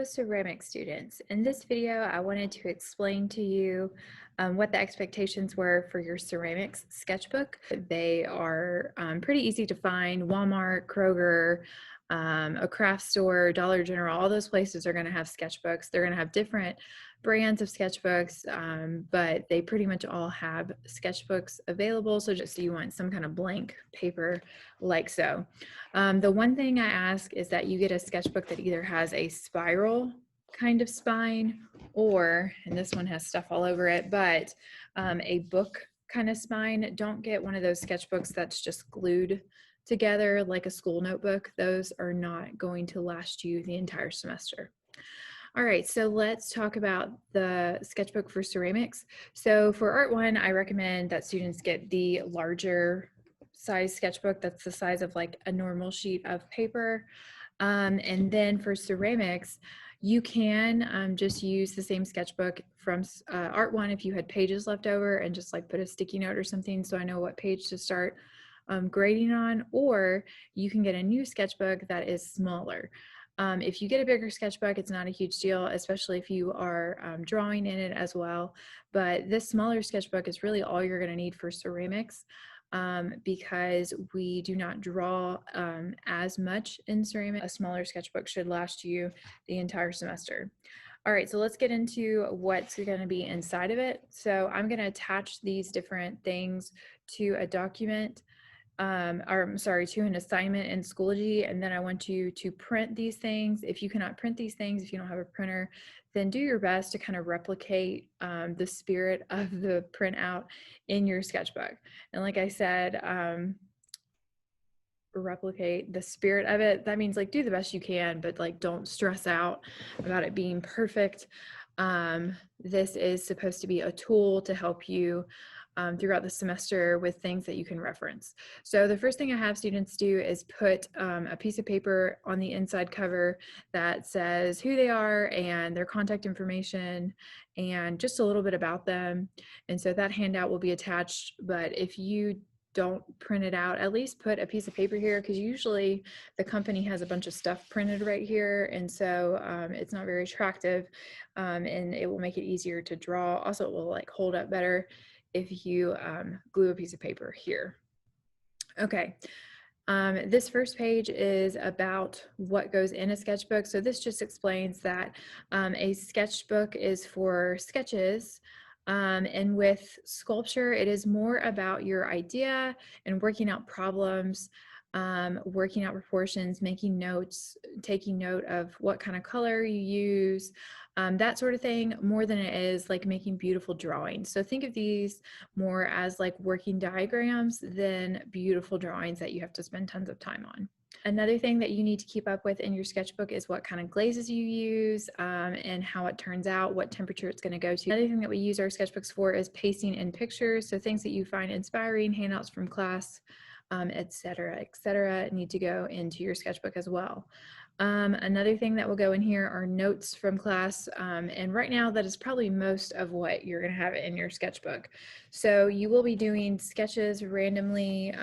Hello, ceramic students. In this video, I wanted to explain to you what the expectations were for your ceramics sketchbook. They are pretty easy to find. Walmart, Kroger, a craft store, Dollar General, all those places are going to have sketchbooks. They're going to have different brands of sketchbooks, but they pretty much all have sketchbooks available. So just so you want some kind of blank paper like so. The one thing I ask is that you get a sketchbook that either has a spiral kind of spine or, and this one has stuff all over it, but a book kind of spine. Don't get one of those sketchbooks that's just glued together like a school notebook. Those are not going to last you the entire semester. All right, so let's talk about the sketchbook for ceramics. So for Art 1, I recommend that students get the larger size sketchbook. That's the size of like a normal sheet of paper. And then for ceramics, you can just use the same sketchbook from Art 1 if you had pages left over and just like put a sticky note or something so I know what page to start grading on, or you can get a new sketchbook that is smaller. If you get a bigger sketchbook, it's not a huge deal, especially if you are drawing in it as well. But this smaller sketchbook is really all you're going to need for ceramics because we do not draw as much in ceramics. A smaller sketchbook should last you the entire semester. All right, so let's get into what's going to be inside of it. So I'm going to attach these different things to a document. Or I'm sorry, to an assignment in Schoology, and then I want you to print these things. If you cannot print these things, if you don't have a printer, then do your best to kind of replicate the spirit of the printout in your sketchbook. And like I said, replicate the spirit of it. That means like do the best you can, but like don't stress out about it being perfect. This is supposed to be a tool to help you throughout the semester with things that you can reference. So the first thing I have students do is put a piece of paper on the inside cover that says who they are and their contact information and just a little bit about them. And so that handout will be attached, but if you don't print it out, at least put a piece of paper here, because usually the company has a bunch of stuff printed right here, and so it's not very attractive, and it will make it easier to draw. Also, it will like hold up better if you glue a piece of paper here. Okay, this first page is about what goes in a sketchbook. So this just explains that a sketchbook is for sketches, and with sculpture, it is more about your idea and working out problems, working out proportions, making notes, taking note of what kind of color you use, that sort of thing, more than it is like making beautiful drawings. So think of these more as like working diagrams than beautiful drawings that you have to spend tons of time on. Another thing that you need to keep up with in your sketchbook is what kind of glazes you use and how it turns out, what temperature it's going to go to. Another thing that we use our sketchbooks for is pasting in pictures. So things that you find inspiring, handouts from class, et cetera, need to go into your sketchbook as well. Another thing that will go in here are notes from class, and right now that is probably most of what you're going to have in your sketchbook. So you will be doing sketches randomly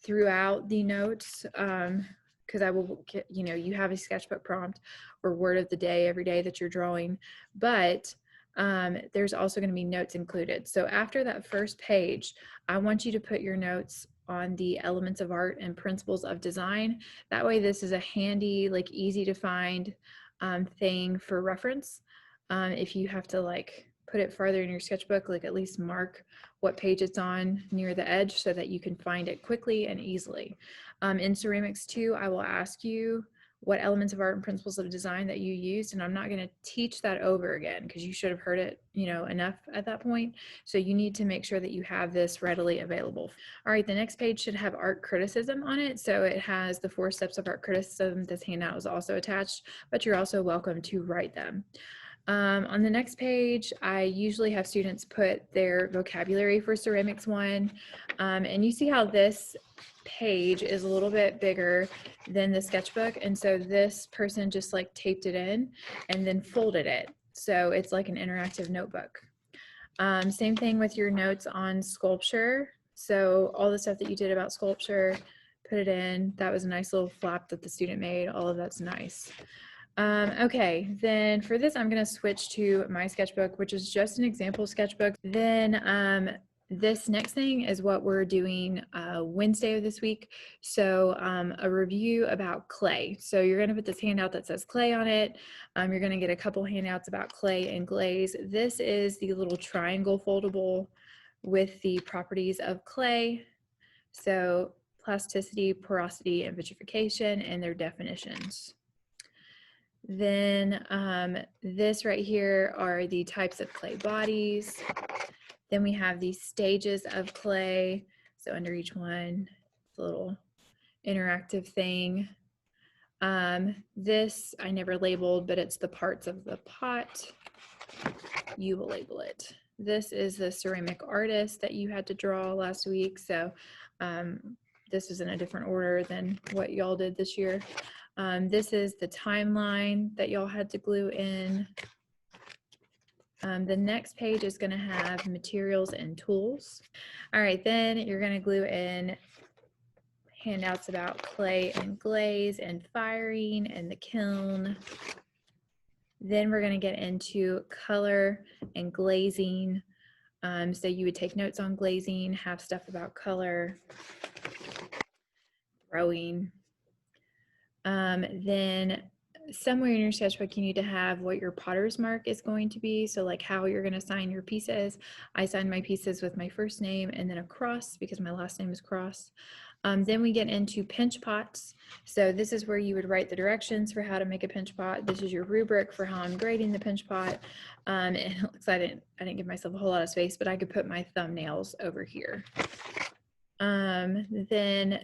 throughout the notes, because I will, you have a sketchbook prompt or word of the day every day that you're drawing, but there's also going to be notes included. So after that first page, I want you to put your notes on the elements of art and principles of design. That way this is a handy, like easy to find thing for reference. If you have to like put it farther in your sketchbook, like at least mark what page it's on near the edge so that you can find it quickly and easily. In ceramics too, I will ask you what elements of art and principles of design that you used, and I'm not going to teach that over again because you should have heard it, enough at that point. So you need to make sure that you have this readily available. All right, the next page should have art criticism on it. So it has the 4 steps of art criticism. This handout is also attached, but you're also welcome to write them. On the next page, I usually have students put their vocabulary for ceramics 1, and you see how this page is a little bit bigger than the sketchbook, and so this person just like taped it in and then folded it, so it's like an interactive notebook. Same thing with your notes on sculpture. So all the stuff that you did about sculpture, put it in. That was a nice little flap that the student made. All of that's nice. Okay, then for this, I'm going to switch to my sketchbook, which is just an example sketchbook. Then this next thing is what we're doing Wednesday of this week. So a review about clay. So you're going to put this handout that says clay on it. You're going to get a couple handouts about clay and glaze. This is the little triangle foldable with the properties of clay. So plasticity, porosity, and vitrification, and their definitions. Then this right here are the types of clay bodies. Then we have these stages of clay. So under each one, it's a little interactive thing. This I never labeled, but it's the parts of the pot. You will label it. This is the ceramic artist that you had to draw last week. So this is in a different order than what y'all did this year. This is the timeline that y'all had to glue in. The next page is going to have materials and tools. All right, then you're going to glue in handouts about clay and glaze and firing and the kiln. Then we're going to get into color and glazing. So you would take notes on glazing, have stuff about color, throwing. Then somewhere in your sketchbook, you need to have what your potter's mark is going to be. So like how you're going to sign your pieces. I sign my pieces with my first name and then a cross because my last name is Cross. Then we get into pinch pots. So this is where you would write the directions for how to make a pinch pot. This is your rubric for how I'm grading the pinch pot. And it looks like I didn't give myself a whole lot of space, but I could put my thumbnails over here. Then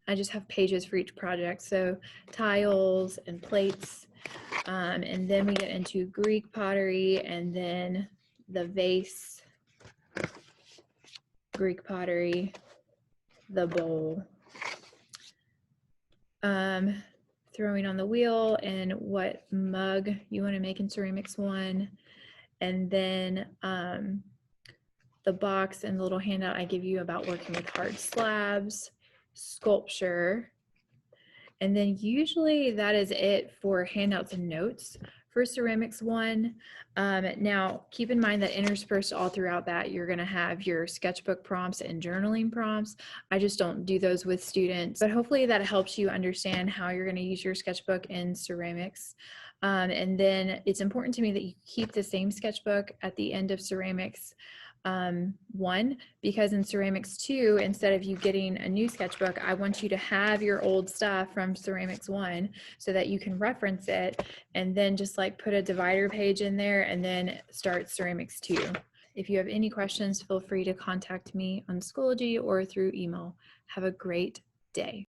I just have pages for each project. So tiles and plates. And then we get into Greek pottery and then the vase, Greek pottery, the bowl. Throwing on the wheel and what mug you want to make in Ceramics 1. And then the box and the little handout I give you about working with hard slabs, sculpture. And then usually that is it for handouts and notes for Ceramics 1. Now, keep in mind that interspersed all throughout that, you're going to have your sketchbook prompts and journaling prompts. I just don't do those with students, but hopefully that helps you understand how you're going to use your sketchbook in ceramics. And then it's important to me that you keep the same sketchbook at the end of Ceramics 1, because in Ceramics 2, instead of you getting a new sketchbook, I want you to have your old stuff from Ceramics 1 so that you can reference it and then just like put a divider page in there and then start Ceramics 2. If you have any questions, feel free to contact me on Schoology or through email. Have a great day.